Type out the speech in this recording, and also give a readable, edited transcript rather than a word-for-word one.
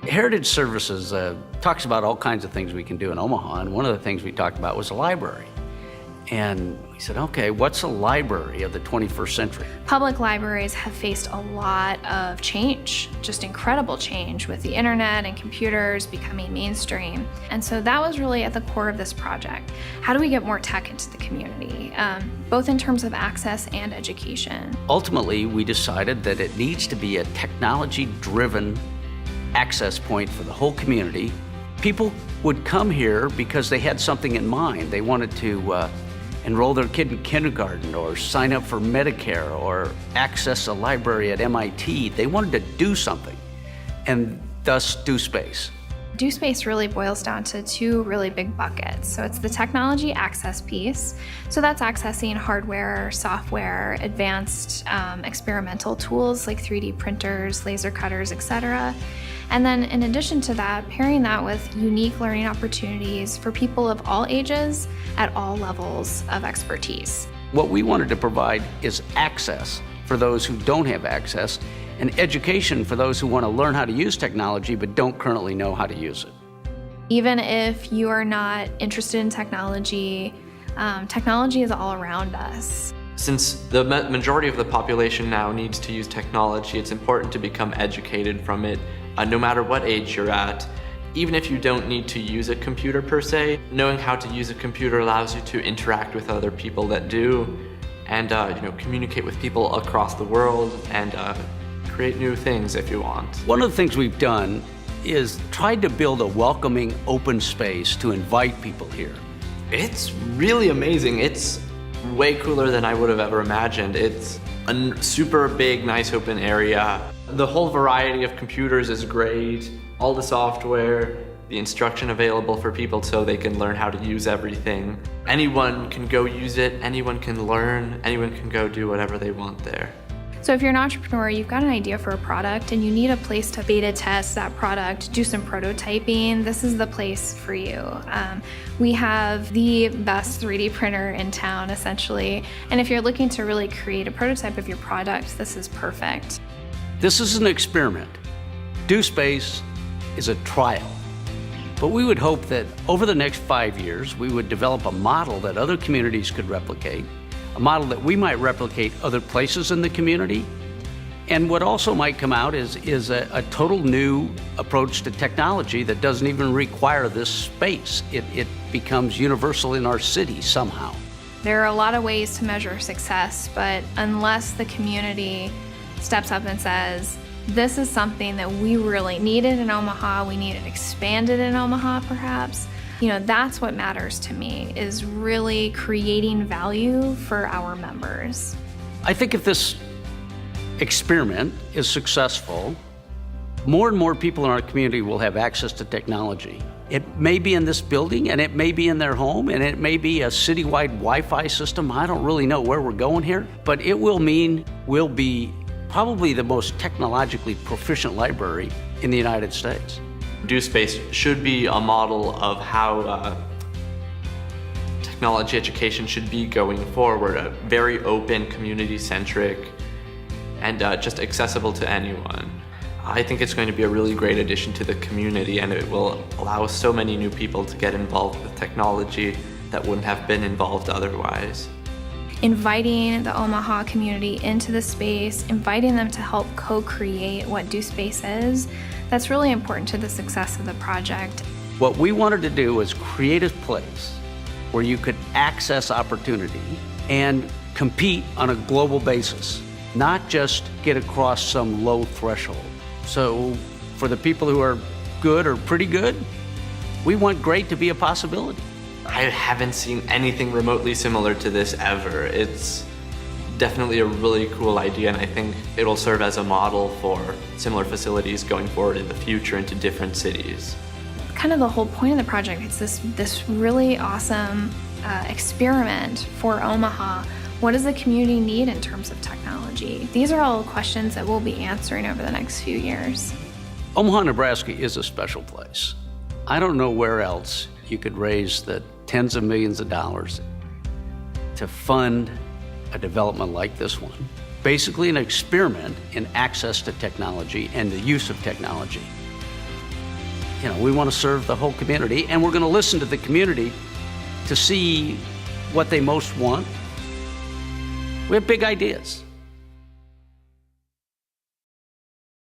Heritage Services talks about all kinds of things we can do in Omaha, and one of the things we talked about was a library. And we said, okay, what's a library of the 21st century? Public libraries have faced a lot of change, just incredible change with the internet and computers becoming mainstream. And so that was really at the core of this project. How do we get more tech into the community, both in terms of access and education? Ultimately, we decided that it needs to be a technology-driven access point for the whole community. People would come here because they had something in mind. They wanted to enroll their kid in kindergarten or sign up for Medicare or access a library at MIT. They wanted to do something, and thus DoSpace. DoSpace really boils down to two really big buckets. So it's the technology access piece. So that's accessing hardware, software, advanced experimental tools like 3D printers, laser cutters, etc. And then in addition to that, pairing that with unique learning opportunities for people of all ages at all levels of expertise. What we wanted to provide is access for those who don't have access, and education for those who want to learn how to use technology but don't currently know how to use it. Even if you are not interested in technology, technology is all around us. Since the majority of the population now needs to use technology, it's important to become educated from it, no matter what age you're at. Even if you don't need to use a computer per se, knowing how to use a computer allows you to interact with other people that do, and communicate with people across the world, and create new things if you want. One of the things we've done is tried to build a welcoming, open space to invite people here. It's really amazing. It's way cooler than I would have ever imagined. It's a super big, nice open area. The whole variety of computers is great. All the software, the instruction available for people so they can learn how to use everything. Anyone can go use it, anyone can learn, anyone can go do whatever they want there. So if you're an entrepreneur, you've got an idea for a product and you need a place to beta test that product, do some prototyping, this is the place for you. We have the best 3D printer in town, essentially. And if you're looking to really create a prototype of your product, this is perfect. This is an experiment. DoSpace is a trial. But we would hope that over the next 5 years, we would develop a model that other communities could replicate, a model that we might replicate other places in the community. And what also might come out is a total new approach to technology that doesn't even require this space. It becomes universal in our city somehow. There are a lot of ways to measure success, but unless the community steps up and says, this is something that we really needed in Omaha, we need it expanded in Omaha perhaps, that's what matters to me, is really creating value for our members. I think if this experiment is successful, more and more people in our community will have access to technology. It may be in this building, and it may be in their home, and it may be a citywide Wi-Fi system. I don't really know where we're going here, but it will mean we'll be probably the most technologically proficient library in the United States. DoSpace should be a model of how technology education should be going forward, very open, community-centric, and just accessible to anyone. I think it's going to be a really great addition to the community, and it will allow so many new people to get involved with technology that wouldn't have been involved otherwise. Inviting the Omaha community into the space, inviting them to help co-create what DoSpace is, that's really important to the success of the project. What we wanted to do was create a place where you could access opportunity and compete on a global basis, not just get across some low threshold. So for the people who are good or pretty good, we want great to be a possibility. I haven't seen anything remotely similar to this ever. It's definitely a really cool idea, and I think it'll serve as a model for similar facilities going forward in the future into different cities. Kind of the whole point of the project is this really awesome experiment for Omaha. What does the community need in terms of technology? These are all questions that we'll be answering over the next few years. Omaha, Nebraska is a special place. I don't know where else you could raise the tens of millions of dollars to fund a development like this one. Basically an experiment in access to technology and the use of technology. we want to serve the whole community, and we're going to listen to the community to see what they most want. We have big ideas.